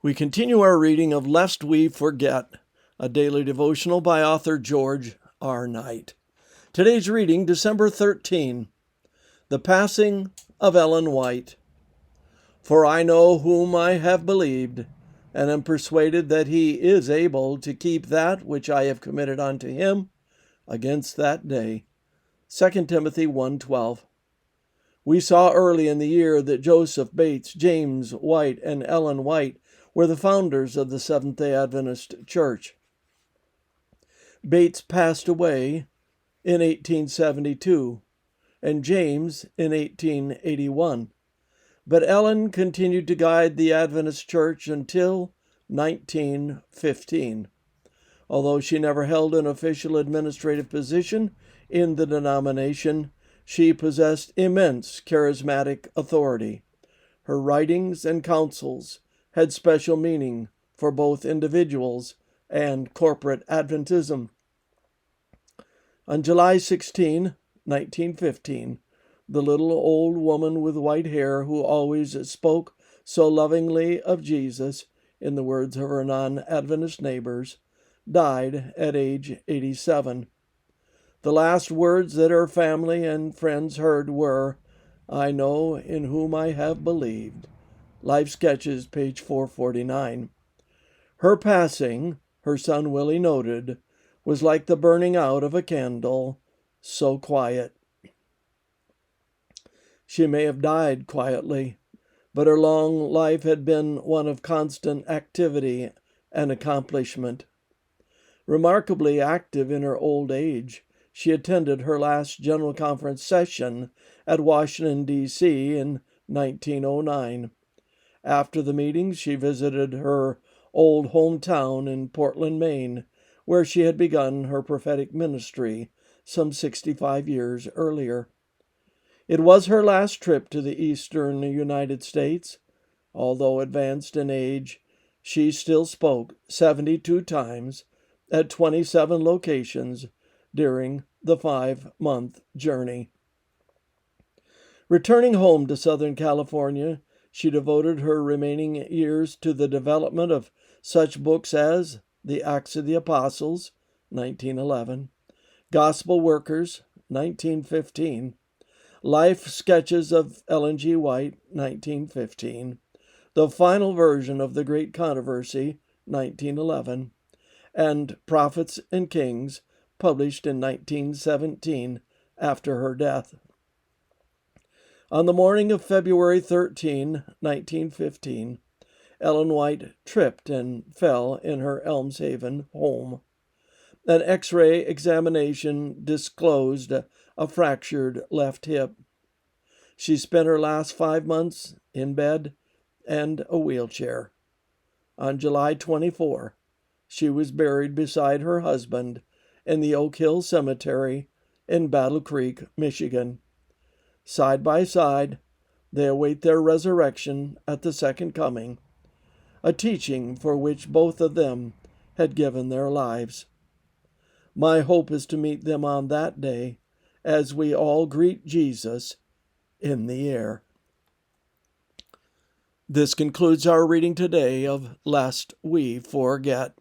We continue our reading of Lest We Forget, a daily devotional by author George R. Knight. Today's reading, December 13, the passing of Ellen White. For I know whom I have believed, and am persuaded that he is able to keep that which I have committed unto him against that day. 2 Timothy 1:12. We saw early in the year that Joseph Bates, James White, and Ellen White were the founders of the Seventh-day Adventist Church. Bates passed away in 1872 and James in 1881, but Ellen continued to guide the Adventist Church until 1915. Although she never held an official administrative position in the denomination, she possessed immense charismatic authority. Her writings and counsels had special meaning for both individuals and corporate Adventism. On July 16, 1915, the little old woman with white hair who always spoke so lovingly of Jesus, in the words of her non-Adventist neighbors, died at age 87. The last words that her family and friends heard were, "I know in whom I have believed." Life Sketches, page 449. Her passing, her son Willie noted, was like the burning out of a candle, so quiet. She may have died quietly, but her long life had been one of constant activity and accomplishment. Remarkably active in her old age, she attended her last General Conference session at Washington, D.C. in 1909. After the meetings, she visited her old hometown in Portland, Maine, where she had begun her prophetic ministry some 65 years earlier. It was her last trip to the eastern United States. Although advanced in age, she still spoke 72 times at 27 locations during the 5-month journey. Returning home to Southern California, she devoted her remaining years to the development of such books as The Acts of the Apostles, 1911, Gospel Workers, 1915, Life Sketches of Ellen G. White, 1915, The Final Version of the Great Controversy, 1911, and Prophets and Kings, published in 1917 after her death. On the morning of February 13, 1915, Ellen White tripped and fell in her Elms Haven home. An X-ray examination disclosed a fractured left hip. She spent her last 5 months in bed and a wheelchair. On July 24, she was buried beside her husband in the Oak Hill Cemetery in Battle Creek, Michigan. Side by side, they await their resurrection at the second coming, a teaching for which both of them had given their lives. My hope is to meet them on that day as we all greet Jesus in the air. This concludes our reading today of Lest We Forget.